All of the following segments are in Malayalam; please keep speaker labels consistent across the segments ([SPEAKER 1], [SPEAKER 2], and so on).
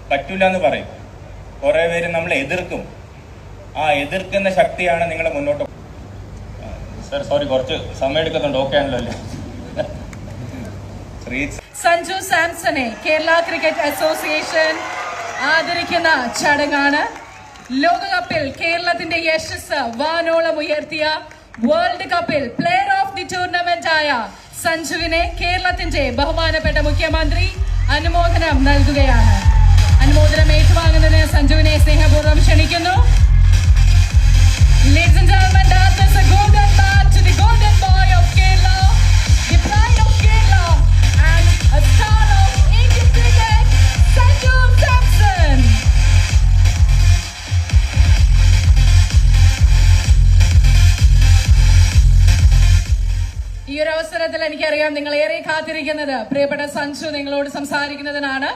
[SPEAKER 1] പറ്റൂല എന്ന് പറയും. കുറെ പേര് നമ്മളെ എതിർക്കും. ആ എതിർക്കുന്ന ശക്തിയാണ് നിങ്ങളെ മുന്നോട്ട്. സർ സോറി, കുറച്ച് സമയം എടുക്കുന്നുണ്ട്. ഓക്കെ ആണല്ലോ അല്ലേ?
[SPEAKER 2] സഞ്ജു സാംസനെ കേരള ക്രിക്കറ്റ് അസോസിയേഷൻ ആദരിക്കുന്ന ചടങ്ങാണ്. ലോകകപ്പിൽ കേരളത്തിന്റെ യശസ് വാനോളം ഉയർത്തിയ വേൾഡ് കപ്പിൽ പ്ലെയർ ഓഫ് ദി ടൂർണമെന്റ് ആയ സഞ്ജുവിനെ കേരളത്തിന്റെ ബഹുമാനപ്പെട്ട മുഖ്യമന്ത്രി അനുമോദനം നൽകുകയാണ്. അനുമോദനം ഏറ്റുവാങ്ങുന്നതിന് സഞ്ജുവിനെ സ്നേഹപൂർവ്വം ക്ഷണിക്കുന്നു. Ladies and gentlemen, that is a golden bat to the golden boy of Kerala, the pride of Kerala and a star of Indian cricket, Sanju Samson. ഈ ഒരു അവസരത്തിൽ എനിക്കറിയാം നിങ്ങൾ ഏറെ കാത്തിരിക്കുന്നത് പ്രിയപ്പെട്ട സഞ്ജു നിങ്ങളോട് സംസാരിക്കുന്നതിനാണ്.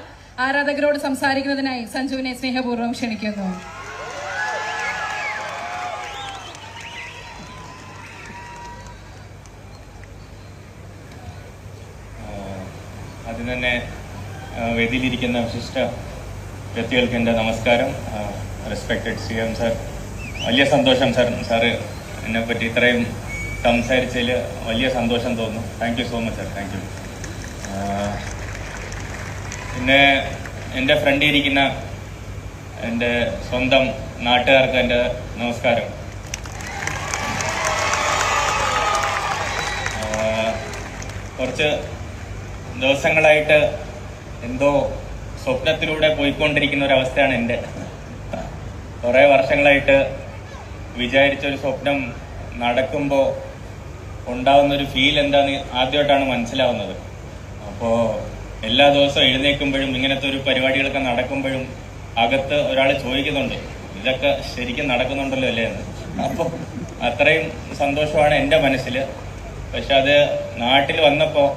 [SPEAKER 2] ആരാധകരോട് സംസാരിക്കുന്നതിനായി സഞ്ജുവിനെ സ്നേഹപൂർവ്വം ക്ഷണിക്കുന്നു.
[SPEAKER 1] അതിന് തന്നെ വേദിയിലിരിക്കുന്ന വിശിഷ്ട വ്യക്തികൾക്ക് എൻ്റെ നമസ്കാരം. റെസ്പെക്റ്റഡ് CM സാർ, വലിയ സന്തോഷം സാറ് എന്നെപ്പറ്റി ഇത്രയും സംസാരിച്ചതിൽ വലിയ സന്തോഷം തോന്നുന്നു. Thank you so much sir, thank you. പിന്നെ എൻ്റെ ഫ്രണ്ടിൽ ഇരിക്കുന്ന എൻ്റെ സ്വന്തം നാട്ടുകാർക്ക് എൻ്റെ നമസ്കാരം. കുറച്ച് ദിവസങ്ങളായിട്ട് എന്തോ സ്വപ്നത്തിലൂടെ പോയിക്കൊണ്ടിരിക്കുന്ന ഒരവസ്ഥയാണ് എൻ്റെ. കുറേ വർഷങ്ങളായിട്ട് വിചാരിച്ചൊരു സ്വപ്നം നടക്കുമ്പോൾ ഉണ്ടാവുന്നൊരു ഫീൽ എന്താന്ന് ആദ്യമായിട്ടാണ് മനസ്സിലാവുന്നത്. അപ്പോൾ എല്ലാ ദിവസവും എഴുന്നേൽക്കുമ്പോഴും ഇങ്ങനത്തെ ഒരു പരിപാടികളൊക്കെ നടക്കുമ്പോഴും അകത്ത് ഒരാൾ ചോദിക്കുന്നുണ്ട്, ഇതൊക്കെ ശരിക്കും നടക്കുന്നുണ്ടല്ലോ അല്ലേ എന്ന്. അപ്പോൾ അത്രയും സന്തോഷമാണ് എൻ്റെ മനസ്സിൽ. പക്ഷെ അത് നാട്ടിൽ വന്നപ്പോൾ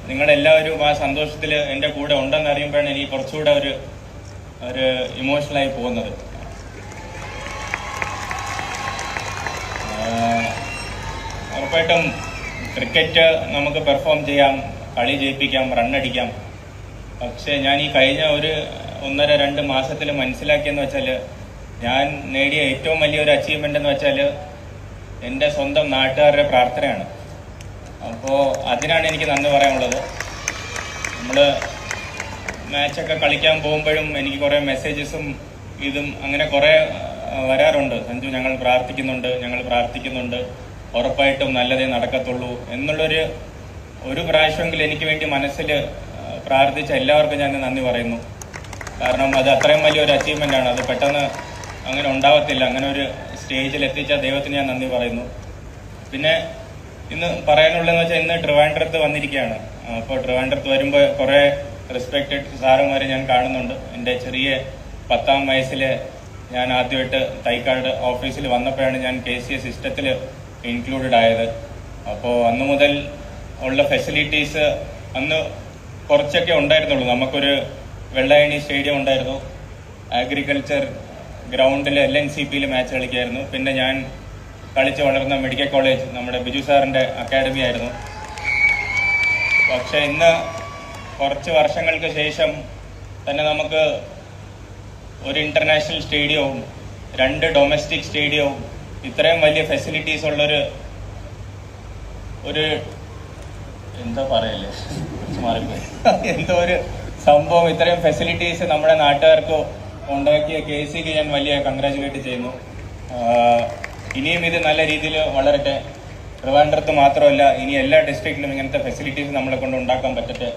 [SPEAKER 1] നിങ്ങളെല്ലാവരും ആ സന്തോഷത്തിൽ എൻ്റെ കൂടെ ഉണ്ടെന്ന് അറിയുമ്പോഴാണ് എനിക്ക് കുറച്ചുകൂടെ ഒരു ഇമോഷണലായി പോകുന്നത്. ഉറപ്പായിട്ടും ക്രിക്കറ്റ് നമുക്ക് പെർഫോം ചെയ്യാം, കളി ജയിപ്പിക്കാം, റണ്ണടിക്കാം. പക്ഷെ ഞാൻ ഈ കഴിഞ്ഞ ഒരു 1.5-2 മാസത്തിൽ മനസ്സിലാക്കിയെന്ന് വെച്ചാൽ, ഞാൻ നേടിയ ഏറ്റവും വലിയൊരു അച്ചീവ്മെൻ്റ് എന്ന് വെച്ചാൽ എൻ്റെ സ്വന്തം നാട്ടുകാരുടെ പ്രാർത്ഥനയാണ്. അപ്പോൾ അതിനാണ് എനിക്ക് നന്ദി പറയാനുള്ളത്. നമ്മൾ മാച്ചൊക്കെ കളിക്കാൻ പോകുമ്പോഴും എനിക്ക് കുറേ മെസ്സേജസും ഇതും അങ്ങനെ കുറേ വരാറുണ്ട്. സഞ്ജു, ഞങ്ങൾ പ്രാർത്ഥിക്കുന്നുണ്ട്, ഉറപ്പായിട്ടും നല്ലതേ നടക്കത്തുള്ളൂ എന്നുള്ളൊരു പ്രാവശ്യമെങ്കിലും എനിക്ക് വേണ്ടി മനസ്സിൽ പ്രാർത്ഥിച്ച എല്ലാവർക്കും ഞാൻ നന്ദി പറയുന്നു. കാരണം അത് അത്രയും വലിയൊരു അച്ചീവ്മെൻ്റ് ആണ്. അത് പെട്ടെന്ന് അങ്ങനെ ഉണ്ടാവത്തില്ല. അങ്ങനെ ഒരു സ്റ്റേജിൽ എത്തിച്ച ദൈവത്തിന് ഞാൻ നന്ദി പറയുന്നു. പിന്നെ ഇന്ന് പറയാനുള്ളതെന്ന് വെച്ചാൽ, ഇന്ന് ട്രിവാൻഡ്രത്ത് വന്നിരിക്കുകയാണ്. അപ്പോൾ ട്രിവാൻഡ്രത്ത് വരുമ്പോൾ കുറേ റെസ്പെക്റ്റഡ് സാറുമാരെ ഞാൻ കാണുന്നുണ്ട്. എൻ്റെ ചെറിയ 10ാം വയസ്സിൽ ഞാൻ ആദ്യമായിട്ട് തൈക്കാട് ഓഫീസിൽ വന്നപ്പോഴാണ് ഞാൻ KCA സിസ്റ്റത്തിൽ ഇൻക്ലൂഡഡ് ആയത്. അപ്പോൾ അന്ന് മുതൽ ഉള്ള ഫെസിലിറ്റീസ് അന്ന് കുറച്ചൊക്കെ ഉണ്ടായിരുന്നുള്ളൂ. നമുക്കൊരു വെള്ളായണി സ്റ്റേഡിയം ഉണ്ടായിരുന്നു, അഗ്രികൾച്ചർ ഗ്രൗണ്ടിൽ LNCPയിൽ മാച്ച് കളിക്കായിരുന്നു. പിന്നെ ഞാൻ കളിച്ച് വളർന്ന മെഡിക്കൽ കോളേജ് നമ്മുടെ ബിജു സാറിൻ്റെ അക്കാഡമി ആയിരുന്നു. പക്ഷെ ഇന്ന് കുറച്ച് വർഷങ്ങൾക്ക് ശേഷം തന്നെ നമുക്ക് ഒരു ഇന്റർനാഷണൽ സ്റ്റേഡിയവും 2 ഡൊമസ്റ്റിക് സ്റ്റേഡിയവും ഇത്രയും വലിയ ഫെസിലിറ്റീസ് ഉള്ളൊരു എന്താ പറയല്ലേ, എന്തോ ഒരു സംഭവം, ഇത്രയും ഫെസിലിറ്റീസ് നമ്മുടെ നാട്ടുകാർക്ക് ഉണ്ടാക്കിയ KCക്ക് ഞാൻ വലിയ കൺഗ്രാജുലേറ്റ് ചെയ്യുന്നു. ഇനിയും ഇത് നല്ല രീതിയിൽ വളരട്ടെ. ട്രിവാൻഡ്രത്ത് മാത്രമല്ല, ഇനി എല്ലാ ഡിസ്ട്രിക്റ്റിലും ഇങ്ങനത്തെ ഫെസിലിറ്റീസ് നമ്മളെ കൊണ്ട് ഉണ്ടാക്കാൻ പറ്റട്ടെ.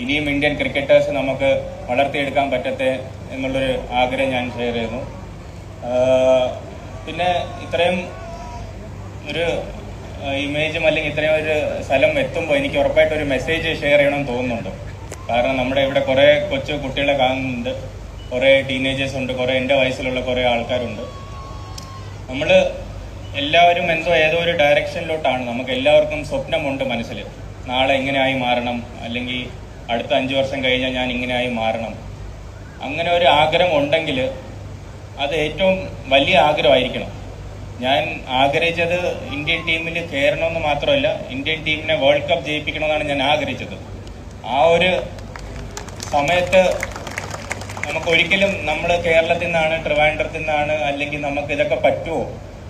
[SPEAKER 1] ഇനിയും ഇന്ത്യൻ ക്രിക്കറ്റേഴ്സ് നമുക്ക് വളർത്തിയെടുക്കാൻ പറ്റട്ടെ എന്നുള്ളൊരു ആഗ്രഹം ഞാൻ ഷെയർ ചെയ്യുന്നു. പിന്നെ ഇത്രയും ഒരു ഇമേജും അല്ലെങ്കിൽ ഇത്രയും ഒരു സ്ഥലം എത്തുമ്പോൾ എനിക്ക് ഉറപ്പായിട്ടൊരു മെസ്സേജ് ഷെയർ ചെയ്യണമെന്ന് തോന്നുന്നുണ്ട്. കാരണം നമ്മുടെ ഇവിടെ കുറേ കൊച്ചു കുട്ടികളെ കാണുന്നുണ്ട്, കുറേ ടീനേജേഴ്സ് ഉണ്ട്, കുറേ എൻ്റെ വയസ്സിലുള്ള കുറേ ആൾക്കാരുണ്ട്. നമ്മൾ എല്ലാവരും ഏതോ ഒരു ഡയറക്ഷനിലോട്ടാണ്. നമുക്ക് എല്ലാവർക്കും സ്വപ്നമുണ്ട് മനസ്സിൽ, നാളെ എങ്ങനെയായി മാറണം, അല്ലെങ്കിൽ അടുത്ത 5 വർഷം കഴിഞ്ഞാൽ ഞാൻ ഇങ്ങനെയായി മാറണം. അങ്ങനെ ഒരു ആഗ്രഹം ഉണ്ടെങ്കിൽ അത് ഏറ്റവും വലിയ ആഗ്രഹമായിരിക്കണം. ഞാൻ ആഗ്രഹിച്ചത് ഇന്ത്യൻ ടീമിൽ കയറണമെന്ന് മാത്രമല്ല, ഇന്ത്യൻ ടീമിനെ വേൾഡ് കപ്പ് ജയിപ്പിക്കണമെന്നാണ് ഞാൻ ആഗ്രഹിച്ചത്. ആ ഒരു സമയത്ത് നമുക്ക് ഒരിക്കലും നമ്മൾ കേരളത്തിൽ നിന്നാണ്, ട്രിവാൻഡ്രത്തിൽ നിന്നാണ്, അല്ലെങ്കിൽ നമുക്ക് ഇതൊക്കെ പറ്റുമോ,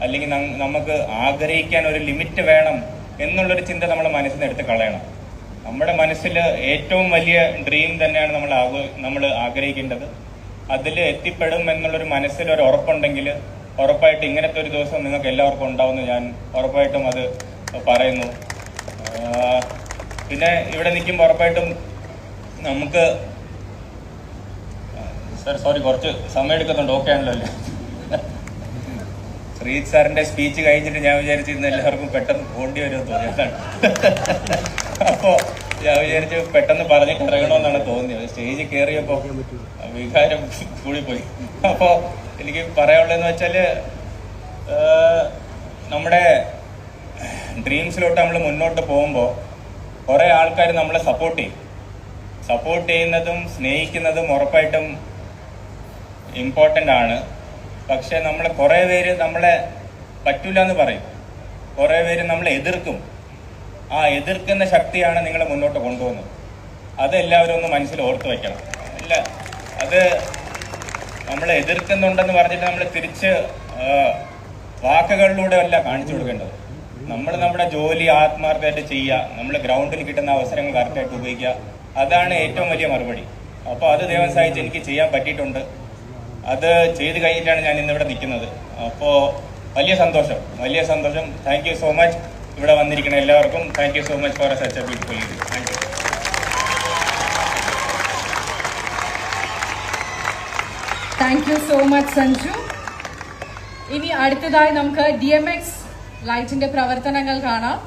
[SPEAKER 1] അല്ലെങ്കിൽ നമുക്ക് ആഗ്രഹിക്കാൻ ഒരു ലിമിറ്റ് വേണം എന്നുള്ളൊരു ചിന്ത നമ്മുടെ മനസ്സിൽ നിന്ന് എടുത്ത് കളയണം. നമ്മുടെ മനസ്സിൽ ഏറ്റവും വലിയ ഡ്രീം തന്നെയാണ് നമ്മൾ ആഗ്രഹിക്കേണ്ടത്. അതിൽ എത്തിപ്പെടും എന്നുള്ളൊരു മനസ്സിൽ ഒരു ഉറപ്പുണ്ടെങ്കിൽ ഉറപ്പായിട്ട് ഇങ്ങനത്തെ ഒരു ദിവസം നിങ്ങൾക്ക് എല്ലാവർക്കും ഉണ്ടാവുമെന്ന് ഞാൻ ഉറപ്പായിട്ടും അത് പറയുന്നു. പിന്നെ ഇവിടെ നിൽക്കുമ്പോൾ ഉറപ്പായിട്ടും നമുക്ക് സോറി കുറച്ച് സമയം എടുക്കുന്നുണ്ട്. ഓക്കെ ആണല്ലോ അല്ലേ? ശ്രീജിത്ത് സാറിന്റെ സ്പീച്ച് കഴിഞ്ഞിട്ട് ഞാൻ വിചാരിച്ചിരുന്ന എല്ലാവർക്കും പെട്ടെന്ന് പോകേണ്ടി വരുമെന്ന് തോന്നിയതാണ്. അപ്പോ ഞാൻ വിചാരിച്ചു പെട്ടെന്ന് പറഞ്ഞിട്ട് ഇറങ്ങണമെന്നാണ് തോന്നിയത്. സ്റ്റേജിൽ കയറിയപ്പോ വികാരം കൂടിപ്പോയി. അപ്പോ എനിക്ക് പറയാനുള്ളതെന്ന് വെച്ചാല് നമ്മുടെ ഡ്രീംസിലോട്ട് നമ്മൾ മുന്നോട്ട് പോകുമ്പോൾ കുറെ ആൾക്കാർ നമ്മളെ സപ്പോർട്ട് ചെയ്യുന്നതും സ്നേഹിക്കുന്നതും ഉറപ്പായിട്ടും ഇമ്പോർട്ടൻ്റ് ആണ്. പക്ഷെ നമ്മളെ കുറെ പേര് നമ്മളെ പറ്റൂല എന്ന് പറയും, കുറെ പേര് നമ്മളെ എതിർക്കും. ആ എതിർക്കുന്ന ശക്തിയാണ് നിങ്ങളെ മുന്നോട്ട് കൊണ്ടുപോകുന്നത്. അതെല്ലാവരും ഒന്ന് മനസ്സിൽ ഓർത്ത് വെക്കണം. അല്ല, അത് നമ്മളെ എതിർക്കുന്നുണ്ടെന്ന് പറഞ്ഞിട്ട് നമ്മൾ തിരിച്ച് വാക്കുകളിലൂടെ അല്ല കാണിച്ചു കൊടുക്കേണ്ടത്. നമ്മൾ നമ്മുടെ ജോലി ആത്മാർത്ഥമായിട്ട് ചെയ്യുക, നമ്മൾ ഗ്രൗണ്ടിൽ കിട്ടുന്ന അവസരങ്ങൾ കറക്റ്റായിട്ട് ഉപയോഗിക്കുക. അതാണ് ഏറ്റവും വലിയ മറുപടി. അപ്പോൾ അത് ദൈവം സഹായിച്ച് എനിക്ക് ചെയ്യാൻ പറ്റിയിട്ടുണ്ട്. അത് ചെയ്ത് കഴിഞ്ഞിട്ടാണ് ഞാൻ ഇന്നിവിടെ നിൽക്കുന്നത്. അപ്പോൾ വലിയ സന്തോഷം. Thank you so much. ഇവിടെ വന്നിരിക്കുന്ന എല്ലാവർക്കും thank you so much for such A beautiful evening. Thank you.
[SPEAKER 2] Thank you so much Sanju. ഇനി അടുത്തതായി നമുക്ക് DMX ലൈറ്റിന്റെ പ്രവർത്തനങ്ങൾ കാണാം.